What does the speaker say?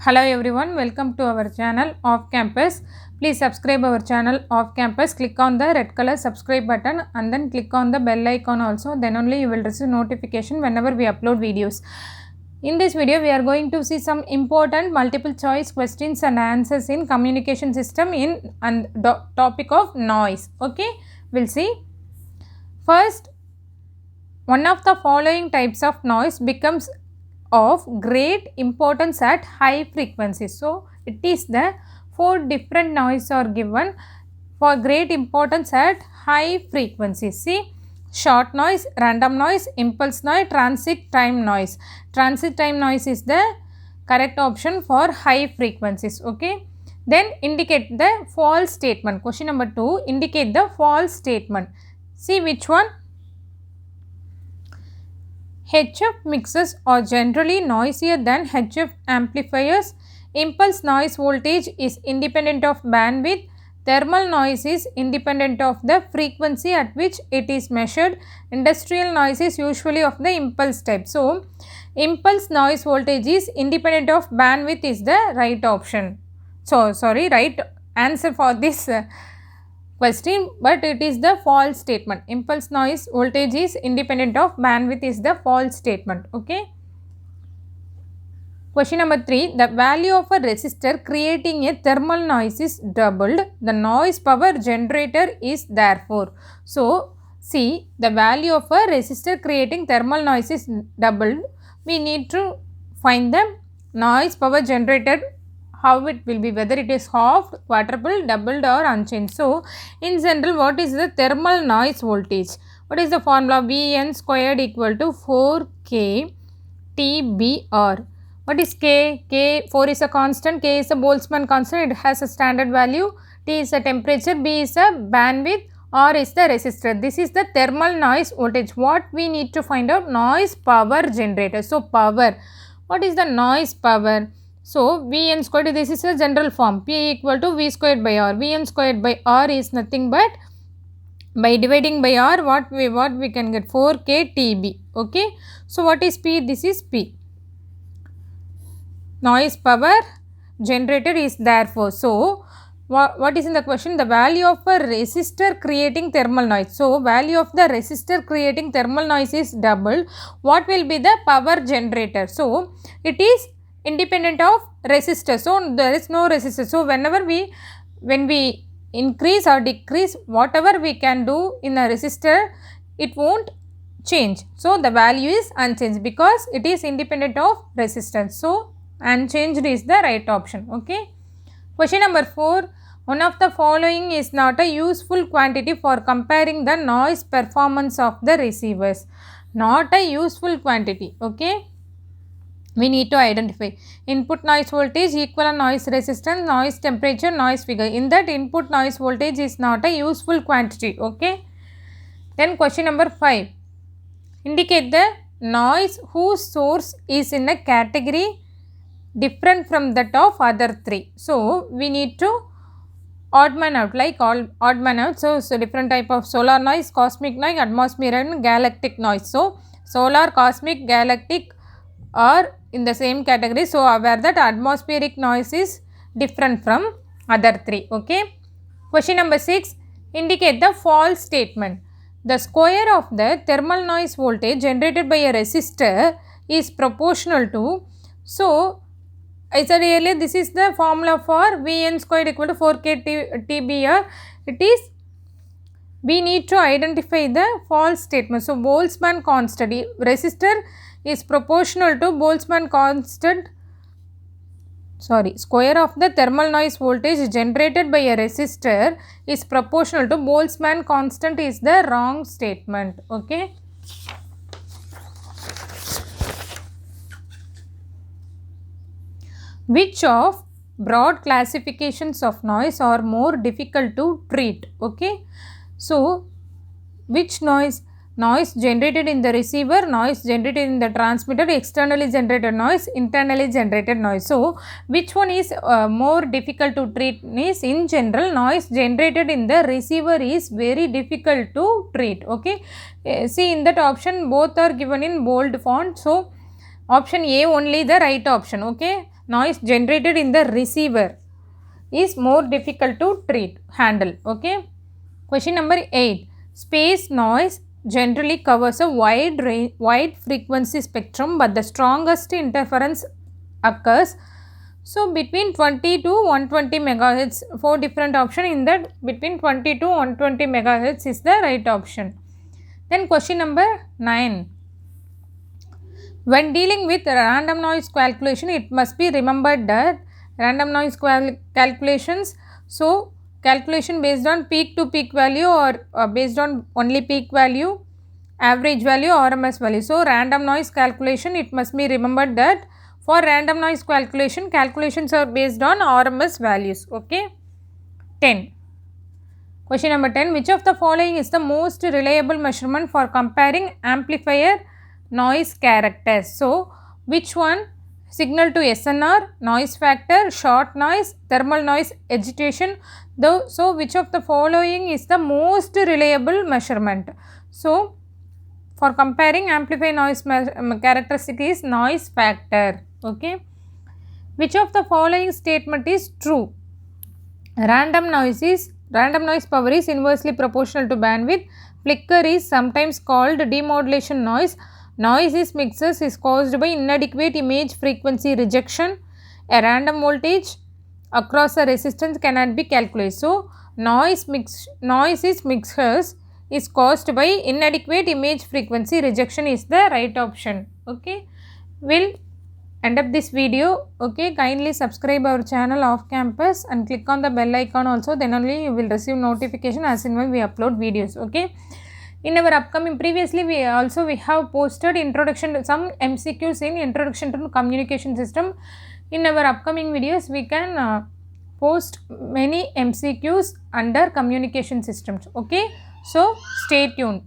Hello everyone, welcome to our channel Off Campus. Please subscribe our channel Off Campus. Click on the red color subscribe button and then click on the bell icon also. Then only you will receive notification whenever we upload videos. In this video, we are going to see some important multiple choice questions and answers in communication system in topic of noise. Okay, we'll see. First, one of the following types of noise becomes of great importance at high frequencies. So, it is the 4 different noise are given for great importance at high frequencies. See, short noise, random noise, impulse noise, transit time noise. Transit time noise is the correct option for high frequencies. Okay. Then indicate the false statement. Question number 2, indicate the false statement. See which one? HF mixers are generally noisier than HF amplifiers. Impulse noise voltage is independent of bandwidth. Thermal noise is independent of the frequency at which it is measured. Industrial noise is usually of the impulse type. So, impulse noise voltage is independent of bandwidth is the right option. So, right answer for this question, but it is the false statement. Impulse noise voltage is independent of bandwidth is the false statement. Okay. Question number 3, the value of a resistor creating a thermal noise is doubled. The noise power generator is therefore. So, see, the value of a resistor creating thermal noise is doubled. We need to find the noise power generated, how it will be, whether it is halved, quadrupled, doubled or unchanged. So, in general, what is the thermal noise voltage? What is the formula? Vn squared equal to 4k TBR. What is K? K, 4 is a constant, K is a Boltzmann constant, it has a standard value, T is a temperature, B is a bandwidth, R is the resistor. This is the thermal noise voltage. What we need to find out? Noise power generator. So, power. What is the noise power? So, Vn squared, this is a general form, P equal to V squared by R. Vn squared by R is nothing but, by dividing by R, what we can get? 4k TB. Okay. So, what is P? This is P. Noise power generator is therefore. So, what is in the question? The value of a resistor creating thermal noise. So, value of the resistor creating thermal noise is doubled. What will be the power generator? So, it is independent of resistor. So, there is no resistor. So, when we increase or decrease whatever we can do in a resistor, it won't change. So, the value is unchanged because it is independent of resistance. So, unchanged is the right option. Okay. Question number 4, one of the following is not a useful quantity for comparing the noise performance of the receivers. Not a useful quantity. Okay. We need to identify input noise voltage, equivalent noise resistance, noise temperature, noise figure. In that, input noise voltage is not a useful quantity. Okay. Then question number 5, indicate the noise whose source is in a category different from that of other 3. So, we need to odd man out, like odd man out. So, different type of solar noise, cosmic noise, atmospheric and galactic noise. So, solar, cosmic, galactic are in the same category. So, aware that atmospheric noise is different from other 3. Okay. Question number 6, indicate the false statement. The square of the thermal noise voltage generated by a resistor is proportional to. So, I said earlier, this is the formula for Vn squared equal to 4k TBR. It is, we need to identify the false statement. So, Boltzmann constant, resistor is proportional to Boltzmann constant, square of the thermal noise voltage generated by a resistor is proportional to Boltzmann constant is the wrong statement. Okay. Which of broad classifications of noise are more difficult to treat? Okay. So, which noise? Noise generated in the receiver, noise generated in the transmitter, externally generated noise, internally generated noise. So, which one is more difficult to treat? Is in general, noise generated in the receiver is very difficult to treat. Okay. See, in that option both are given in bold font. So, option A only the right option. Okay. noise generated in the receiver is more difficult to handle. Okay. Question number 8. Space noise generally covers a wide frequency spectrum, but the strongest interference occurs. So between 20 to 120 megahertz, 4 different option. In that, between 20 to 120 megahertz is the right option. Then question number 9. When dealing with random noise calculation, it must be remembered that random noise calculations, so calculation based on peak to peak value or based on only peak value, average value, RMS value. So random noise calculation, it must be remembered that for random noise calculation, calculations are based on RMS values. Okay. 10. Question number 10. Which of the following is the most reliable measurement for comparing amplifier noise characters? So which one? Signal to SNR, noise factor, short noise, thermal noise agitation. So which of the following is the most reliable measurement? So for comparing amplifier noise characteristic is noise factor. Okay. Which of the following statement is true? Random noise power is inversely proportional to bandwidth. Flicker is sometimes called demodulation noise. Noise is mixes is caused by inadequate image frequency rejection. A random voltage across a resistance cannot be calculated. So noise is mixers is caused by inadequate image frequency rejection is the right option. Okay. We'll end up this video. Okay. Kindly subscribe our channel Off Campus and click on the bell icon also. Then only you will receive notification as and when we upload videos. Okay. In our upcoming, previously we have posted introduction to some MCQs in introduction to communication system. In our upcoming videos we can post many MCQs under communication systems. Okay. So stay tuned.